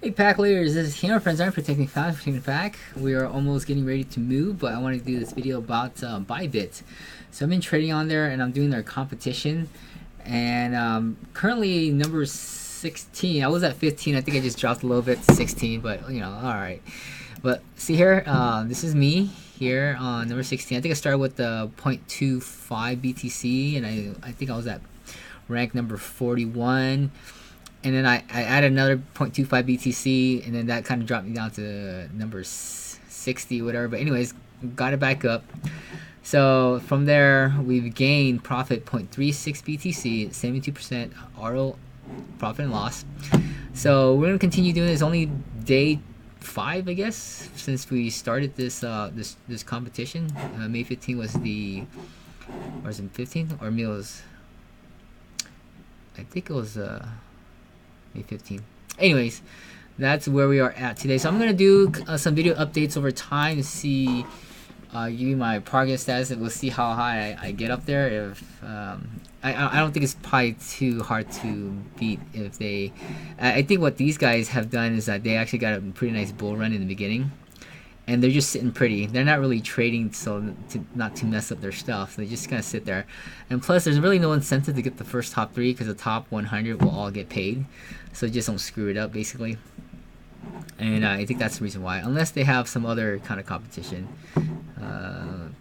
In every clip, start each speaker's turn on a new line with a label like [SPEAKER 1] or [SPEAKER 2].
[SPEAKER 1] Hey pack leaders, this is Hero Friends. I'm protecting Fast protecting pack. We are almost getting ready to move, but I want to do this video about Bybit. So I've been trading on there, and I'm doing their competition. And currently number 16. I was at 15. I think I just dropped a little bit to 16, but you know, all right. But see here, this is me here on number 16. I think I started with the 0.25 BTC, and I think I was at rank number 41. And then I added another 0.25 BTC, and then that kind of dropped me down to number 60, whatever. But anyways, got it back up. So from there, we've gained profit 0.36 BTC, 72% RO profit and loss. So we're gonna continue doing this. Only day 5, I guess, since we started this this competition. May 15 was the, or was it 15? Or maybe it was, I think it was May 15. Anyways, that's where we are at today. So I'm gonna do some video updates over time to see, give you my progress status, and we'll see how high I get up there. If I don't think it's probably too hard to beat. If they, I think what these guys have done is that they actually got a pretty nice bull run in the beginning, and they're just sitting pretty. They're not really trading, so not to mess up their stuff. So they just kind of sit there, and plus there's really no incentive to get the first top 3 because the top 100 will all get paid. So just don't screw it up, basically. And I think that's the reason why, unless they have some other kind of competition.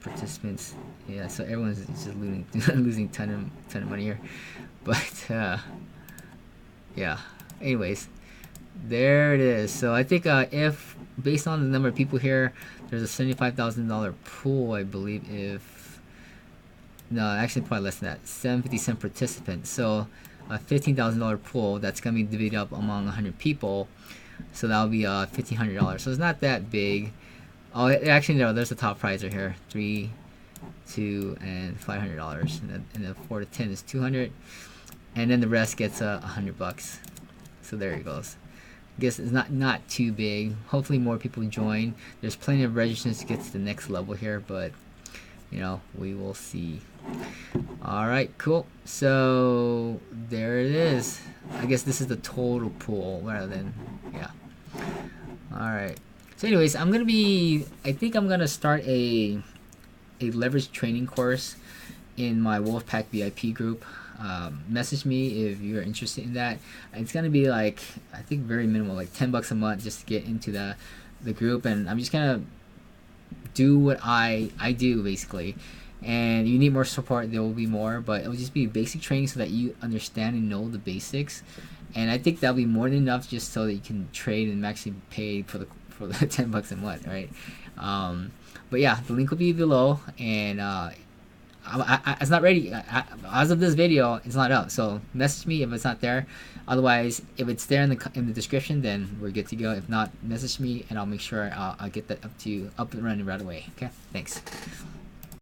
[SPEAKER 1] Participants, yeah. So everyone's just losing ton of money here, but yeah. Anyways, there it is. So I think if based on the number of people here, there's a $75,000 pool, I believe. If no, actually probably less than that, 750 participants. So a $15,000 pool that's gonna be divided up among 100 people. So that'll be $1,500. So it's not that big. Oh, actually no, there's a top prize right here, 3, 2, and $500, and then 4 to 10 is 200, and then the rest gets $100. So there it goes. I guess it's not too big. Hopefully more people join. There's plenty of registrants to get to the next level here, but you know, we will see. All right, cool. So there it is. I guess this is the total pool rather than, yeah. All right. So anyways, I think I'm gonna start a leverage training course in my Wolfpack VIP group. Message me if you're interested in that. It's gonna be like, I think very minimal, like $10 a month just to get into the group, and I'm just gonna do what I do basically. And you need more support, there will be more, but it will just be basic training so that you understand and know the basics. And I think that'll be more than enough just so that you can trade and actually pay for the $10 a month, right? But yeah, the link will be below, and it's not ready as of this video. It's not up, so message me if it's not there. Otherwise, if it's there in the description, then we're good to go. If not, message me and I'll make sure I'll get that up and running right away. Okay, thanks.